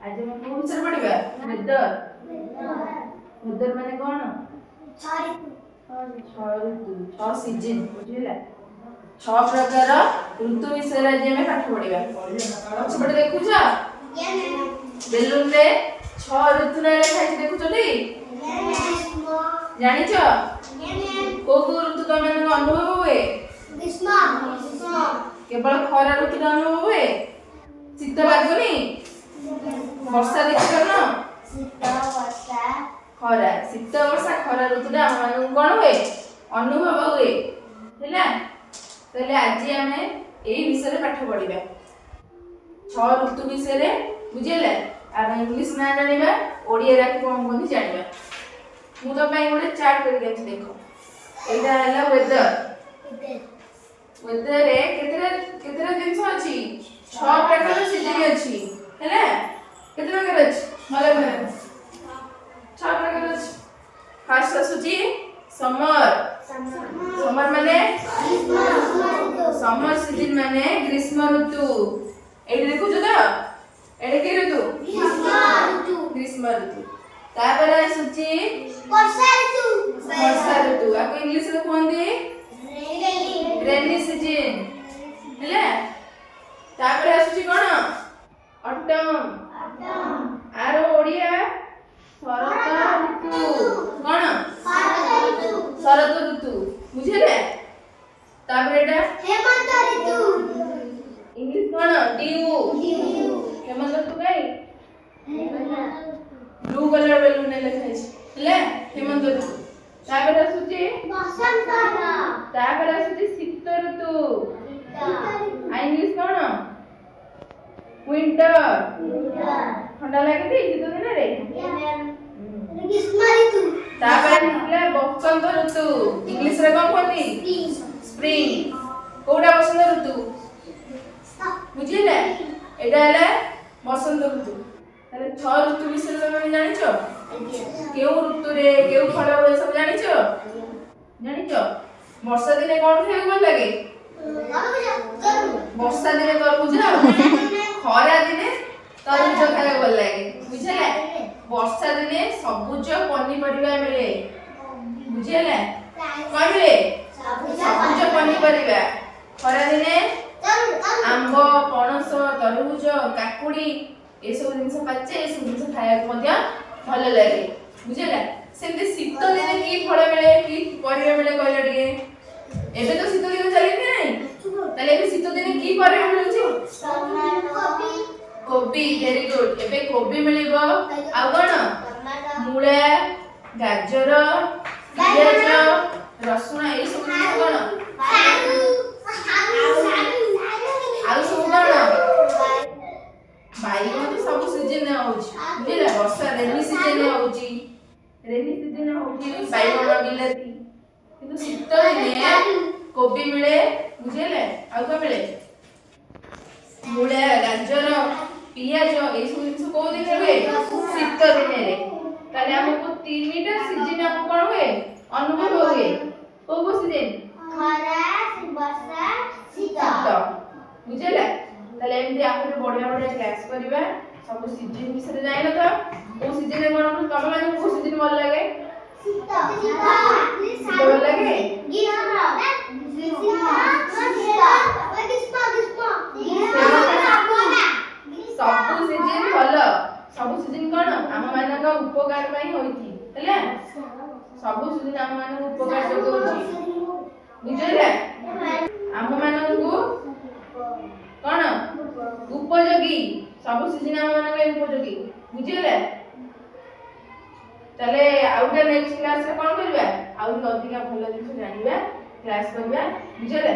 आज हम कोन विषय पढ़िबा वेदर वेदर माने कोन छह ऋतु छह सीजन बुझिला छह प्रकार ऋतु विषय आज हम पाठ पढ़िबा अच्छा पढ़ देखु छ बेलून रे छह ऋतु ना लिखा है देखु छली जानि छ को ऋतु त माने अनुभव हुए ग्रीष्म केवल खरा ऋतु अनुभव हुए शीत लागुनी वर्षा देखियो न खरा शीत वर्षा खरा ऋतु हम मानू कोन हुए अनुभव हुए हैला तले आज हमें एही विषय रे पाठ पढ़िबा छह ऋतु विषय रे बुझिले आ इंग्लिश ना जानिबा ओडिया रा कोन कोन जानिबा मु तो पई गोटे चार्ट कर देछि देखो एटा हला वेदर रे केतरा दिन अछि छह प्रकार सीजन अछि हैला केतरा प्रकार अछि मला बना छह प्रकार अछि फर्स्ट असुची समर माने समर सीजन माने ग्रीष्म ऋतु एडी देखु छ त एडी के ऋतु ग्रीष्म ऋतु तापर असुची वर्षा ऋतु आको इंग्लिश रे कोंदी रेनी सीजन हैला तापर असुची कोन ऑटम आरो ओडिया शरत ऋतु कोन शरत ऋतु बुझिले तापर एटा हेमंत ऋतु इंग्लिश कोन ड्यू हेमंत ऋतु काई ब्लू कलर बेलून ने लिखा है हैला हेमंत ऋतु तापर असुची बसंत तापर असुची शीत ऋतु आ इंग्लिश कोन विंटर ठंडा लागे ती शीत दिन रे ग्रीष्म ऋतु तापर निकला बसंत ऋतु इंग्लिश रे कोन कहती स्प्रिंग कोडा बसंत ऋतु बुझिले एटा हला बसंत ऋतु ताले छह ऋतु विषय तमे जानि छ केउ ऋतु रे केउ फल होय सब जानि छ वर्षा दिने कोन खाय भल लागे वर्षा दिने तरबूज खरा दिने तरबूज खाय भल लागे बुझिले वर्षा दिने सबुज पनिपरिबा मिले बुझिले कोन मिले सबुज पनिपरिबा खरा दिने आंबो पणस तरबूज काकुडी ए सब जिंस पाचे ए सब जिंस खाया मध्य भल लागे बुझिला सेमते शीत दिने की फल मिले की परिबा मिले कहला टिके एबे तो शीत दिन चली नै तले एबे शीत दिने की परिबा मिलु छी कोबी वेरी गुड एबे कोबी मिलिबो आ कोन मूला गाजर पियाज रसुण ए सब कोन आलू सब कोन बाइगन तो सब सीजन में होउची बुझिला वर्षा रेनी सीजन में होउची बाइगन बिलाती किंतु शीत दिने कोबी मिले बुझिले आ को मिले मूला गाजर पियाज ए सब जिंस को दिन रे शीत दिने रे ताले हमको तीनटा सीजन हम कोन हुए अनुभव हुए को सीजन खरा वर्षा शीत बुझिले ताले एमती आहुरे बढ़िया क्लास करिबा सब सीजन विषय जाय न त ओ सीजन रे कोन तम माने को सीजन भल लागे शीत भल लागे सब सीजन भल सब सीजन कोन हम मानक उपकार पई होईथि हैला सब सीजन हम मानक उपकार होईथि बुझिले हम मानक कोन उपयोगी सब सीजन हम मानक उपयोगी बुझिले तले आउटा नेक्स्ट क्लास रे कोन करबा आउ अधिक भल जिंस जानिबा क्लास करबा बुझिले।